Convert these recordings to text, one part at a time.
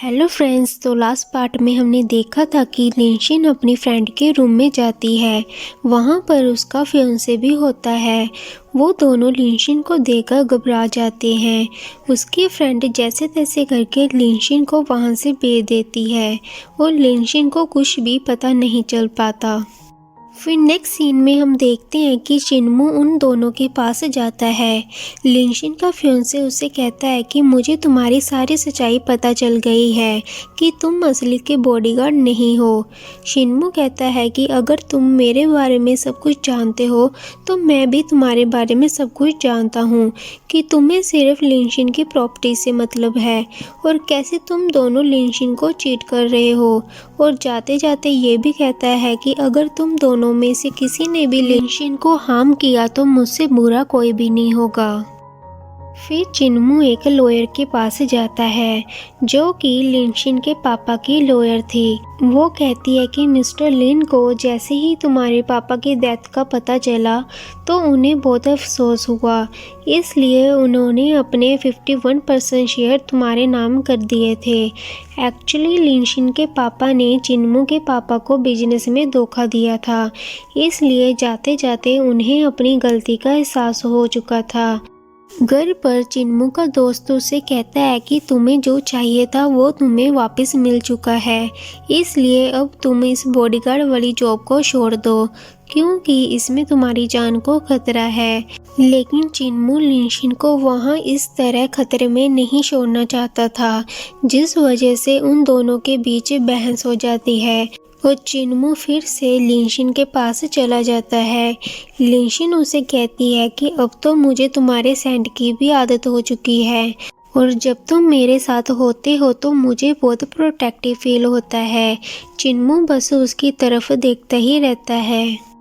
Hello friends. तो last part में हमने देखा था कि लिनशिन अपनी फ्रेंड के रूम में जाती है। वहाँ पर उसका फियांसे भी होता है। वो दोनों लिनशिन को देखकर घबरा जाते हैं। उसकी फ्रेंड जैसे तैसे करके लिनशिन को वहाँ से भेज देती है और लिनशिन को कुछ भी पता नहीं चल पाता। फिर नेक्स्ट सीन में हम देखते हैं कि चिन्मू उन दोनों के पास जाता है। लिनशिन का फियांसे उसे कहता है कि मुझे तुम्हारी सारी सच्चाई पता चल गई है कि तुम असली के बॉडीगार्ड नहीं हो। चिन्मू कहता है कि अगर तुम मेरे बारे में सब कुछ जानते हो तो मैं भी तुम्हारे बारे में सब कुछ जानता हूँ कि तुम्हें सिर्फ लिनशिन की प्रॉपर्टी से मतलब है और कैसे तुम दोनों लिनशिन को चीट कर रहे हो। और जाते जाते ये भी कहता है कि अगर तुम दोनों में से किसी ने भी लिनशिन को हार्म किया तो मुझसे बुरा कोई भी नहीं होगा। फिर चिन्मू एक लॉयर के पास जाता है जो कि लिनशिन के पापा की लॉयर थी। वो कहती है कि मिस्टर लिन को जैसे ही तुम्हारे पापा की डेथ का पता चला तो उन्हें बहुत अफसोस हुआ, इसलिए उन्होंने अपने 51% शेयर तुम्हारे नाम कर दिए थे। एक्चुअली लिनशिन के पापा ने चिन्मू के पापा को बिजनेस में धोखा दिया था, इसलिए जाते जाते उन्हें अपनी गलती का एहसास हो चुका था। घर पर चिन्मू का दोस्त उसे कहता है कि तुम्हें जो चाहिए था वो तुम्हें वापस मिल चुका है, इसलिए अब तुम इस बॉडीगार्ड वाली जॉब को छोड़ दो क्योंकि इसमें तुम्हारी जान को खतरा है। लेकिन चिन्मू लिनशिन को वहाँ इस तरह खतरे में नहीं छोड़ना चाहता था, जिस वजह से उन दोनों के बीच बहस हो जाती है और चिन्मू फिर से लिनशिन के पास चला जाता है। लिनशिन उसे कहती है कि अब तो मुझे तुम्हारे सेंट की भी आदत हो चुकी है और जब तुम मेरे साथ होते हो तो मुझे बहुत प्रोटेक्टिव फील होता है। चिन्मू बस उसकी तरफ देखता ही रहता है।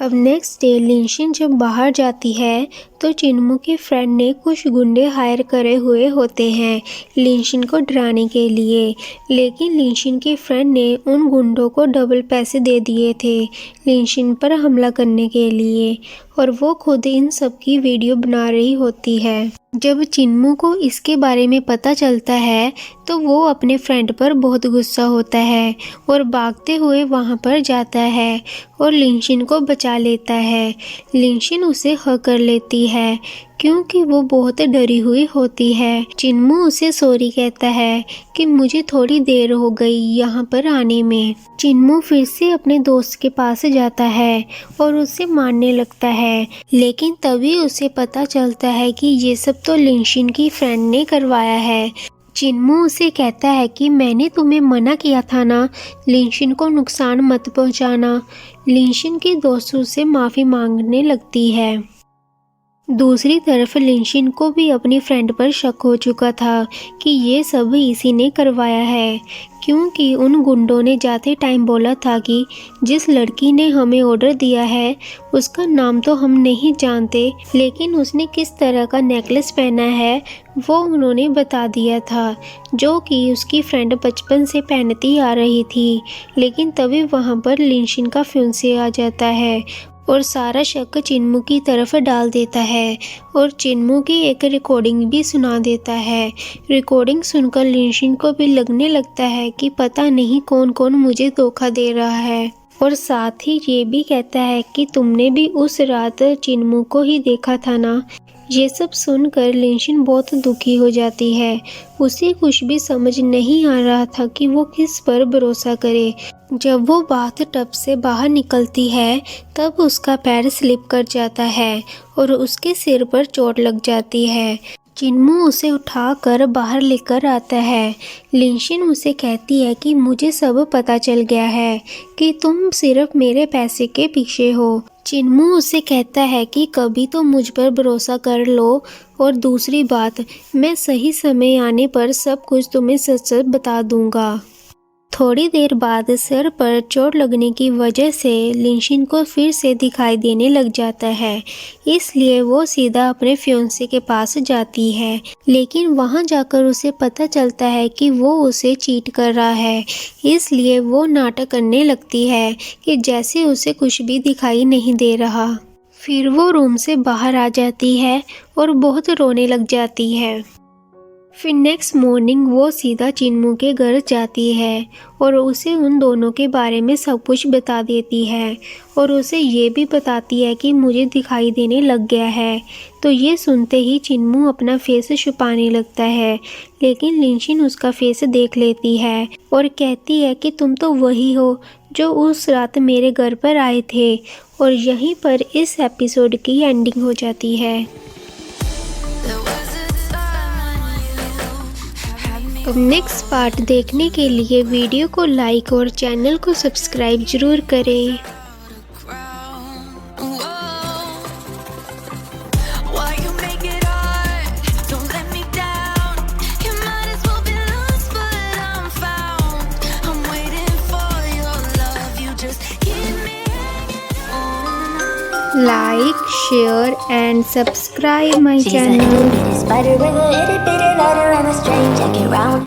अब नेक्स्ट डे लिनशिन जब बाहर जाती है तो चिन्मू के फ्रेंड ने कुछ गुंडे हायर करे हुए होते हैं लिनशिन को डराने के लिए, लेकिन लिनशिन के फ्रेंड ने उन गुंडों को डबल पैसे दे दिए थे लिनशिन पर हमला करने के लिए और वो खुद इन सब की वीडियो बना रही होती है। जब चिन्मू को इसके बारे में पता चलता है तो वो अपने फ्रेंड पर बहुत गुस्सा होता है और भागते हुए वहाँ पर जाता है और लिनशिन को बचा लेता है। लिनशिन उसे हग कर लेती है क्योंकि वो बहुत डरी हुई होती है। चिन्मू उसे सॉरी कहता है कि मुझे थोड़ी देर हो गई यहाँ पर आने में। चिन्मू फिर से अपने दोस्त के पास जाता है और उसे मारने लगता है, लेकिन तभी उसे पता चलता है कि ये सब तो लिनशिन की फ्रेंड ने करवाया है। चिन्मू उसे कहता है कि मैंने तुम्हें मना किया था ना, लिनशिन को नुकसान मत पहुंचाना। लिनशिन की दोस्त से माफ़ी मांगने लगती है। दूसरी तरफ लिनशिन को भी अपनी फ्रेंड पर शक हो चुका था कि ये सब इसी ने करवाया है, क्योंकि उन गुंडों ने जाते टाइम बोला था कि जिस लड़की ने हमें ऑर्डर दिया है उसका नाम तो हम नहीं जानते, लेकिन उसने किस तरह का नेकलेस पहना है वो उन्होंने बता दिया था, जो कि उसकी फ्रेंड बचपन से पहनती आ रही थी। लेकिन तभी वहाँ पर लिनशिन का फियांसे आ जाता है और सारा शक चिन्मू की तरफ डाल देता है और चिन्मू की एक रिकॉर्डिंग भी सुना देता है। रिकॉर्डिंग सुनकर लिनशिन को भी लगने लगता है कि पता नहीं कौन कौन मुझे धोखा दे रहा है और साथ ही ये भी कहता है कि तुमने भी उस रात चिन्मू को ही देखा था ना। ये सब सुनकर लिनशिन बहुत दुखी हो जाती है। उसे कुछ भी समझ नहीं आ रहा था कि वो किस पर भरोसा करे। जब वो बाथ टब से बाहर निकलती है तब उसका पैर स्लिप कर जाता है और उसके सिर पर चोट लग जाती है। चिन्मू उसे उठाकर बाहर लेकर आता है। लिनशिन उसे कहती है कि मुझे सब पता चल गया है कि तुम सिर्फ मेरे पैसे के पीछे हो। चिन्मू उसे कहता है कि कभी तो मुझ पर भरोसा कर लो और दूसरी बात, मैं सही समय आने पर सब कुछ तुम्हें सच सच बता दूंगा। थोड़ी देर बाद सर पर चोट लगने की वजह से लिनशिन को फिर से दिखाई देने लग जाता है, इसलिए वो सीधा अपने फियांसे के पास जाती है। लेकिन वहां जाकर उसे पता चलता है कि वो उसे चीट कर रहा है, इसलिए वो नाटक करने लगती है कि जैसे उसे कुछ भी दिखाई नहीं दे रहा। फिर वो रूम से बाहर आ जाती है और बहुत रोने लग जाती है। फिर नेक्स्ट मॉर्निंग वो सीधा चिन्मू के घर जाती है और उसे उन दोनों के बारे में सब कुछ बता देती है और उसे ये भी बताती है कि मुझे दिखाई देने लग गया है। तो ये सुनते ही चिन्मू अपना फेस छुपाने लगता है, लेकिन लिनशिन उसका फेस देख लेती है और कहती है कि तुम तो वही हो जो उस रात मेरे घर पर आए थे। और यहीं पर इस एपिसोड की एंडिंग हो जाती है। अब नेक्स्ट पार्ट देखने के लिए वीडियो को लाइक और चैनल को सब्सक्राइब जरूर करें। Like, share and subscribe my channel.